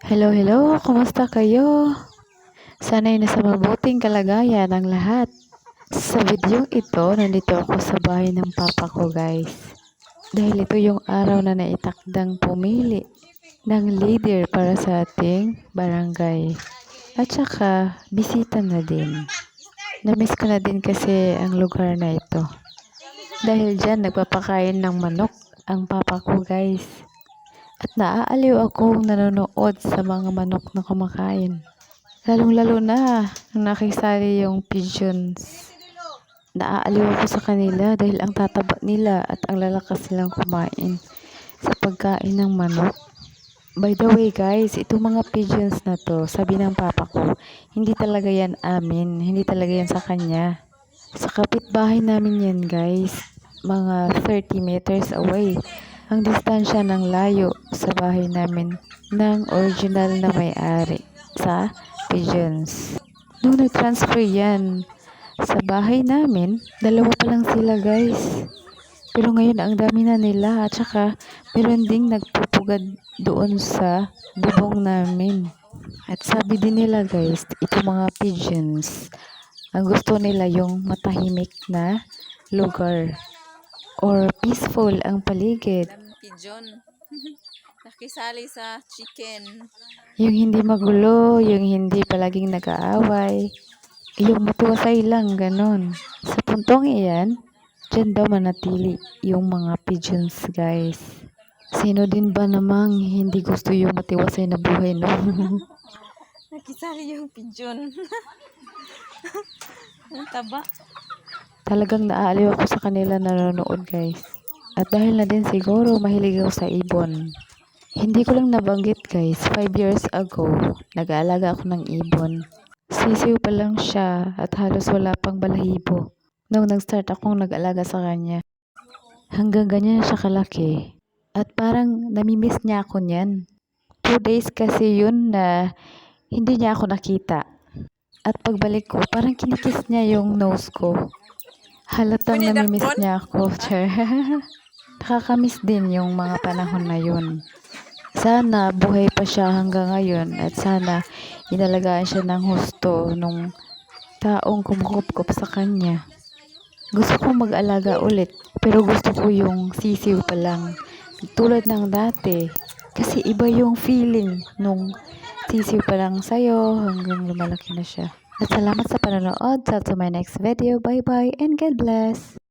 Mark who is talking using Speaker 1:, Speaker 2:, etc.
Speaker 1: Hello, hello. Kumusta kayo? Sana'y nasa mabuting kalagayan ang lahat. Sa video ito, nandito ako sa bahay ng papa ko, guys. Dahil ito yung araw na naitakdang pumili ng leader para sa ating barangay. At saka, bisita na din. Namiss ko na din kasi ang lugar na ito. Dahil dyan, nagpapakain ng manok ang papa ko, guys. At naaaliw akong nanonood sa mga manok na kumakain. Lalong-lalo na nung nakisali yung pigeons. Naaaliw ako sa kanila dahil ang tataba nila at ang lalakas nilang kumain sa pagkain ng manok. By the way guys, itong mga pigeons na to, sabi ng papa ko, hindi talaga yan amin, hindi talaga yan sa kanya. Sa kapitbahay namin yan guys, mga 30 meters away. Ang distansya ng layo sa bahay namin ng original na may-ari sa pigeons. Nung nag-transfer yan sa bahay namin, dalawa pa lang sila guys. Pero ngayon ang dami na nila at saka meron ding nagpupugad doon sa bubong namin. At sabi din nila guys, itong mga pigeons, ang gusto nila yung matahimik na lugar or peaceful ang paligid.
Speaker 2: Pigeon. Nakisali sa chicken.
Speaker 1: Yung hindi magulo, yung hindi palaging nag-aaway, yung matuwasay lang, ganon. Sa puntong iyan, dyan daw manatili yung mga pigeons, guys. Sino din ba namang hindi gusto yung matiwasay na buhay, no?
Speaker 2: Nakisali yung pigeon. Ang taba.
Speaker 1: Talagang naaaliw ako sa kanila nanonood, guys. At dahil na din siguro mahilig ako sa ibon. Hindi ko lang nabanggit guys, 5 years ago, nag-aalaga ako ng ibon. Sisiw pa lang siya at halos wala pang balahibo nung nag-start akong nag-alaga sa kanya. Hanggang ganyan siya kalaki. At parang namimiss niya ako niyan. 2 days kasi yun na hindi niya ako nakita. At pagbalik ko, parang kinikis niya yung nose ko. Halatang namimiss niya ako. Nakakamiss din yung mga panahon na yun. Sana buhay pa siya hanggang ngayon at sana inalagaan siya ng husto nung taong kumukupkup sa kanya. Gusto kong mag-alaga ulit pero gusto ko yung sisiw pa lang tulad ng dati kasi iba yung feeling nung sisiw pa lang sa'yo hanggang lumalaki na siya. At salamat sa panonood. Till to my next video. Bye bye and God bless.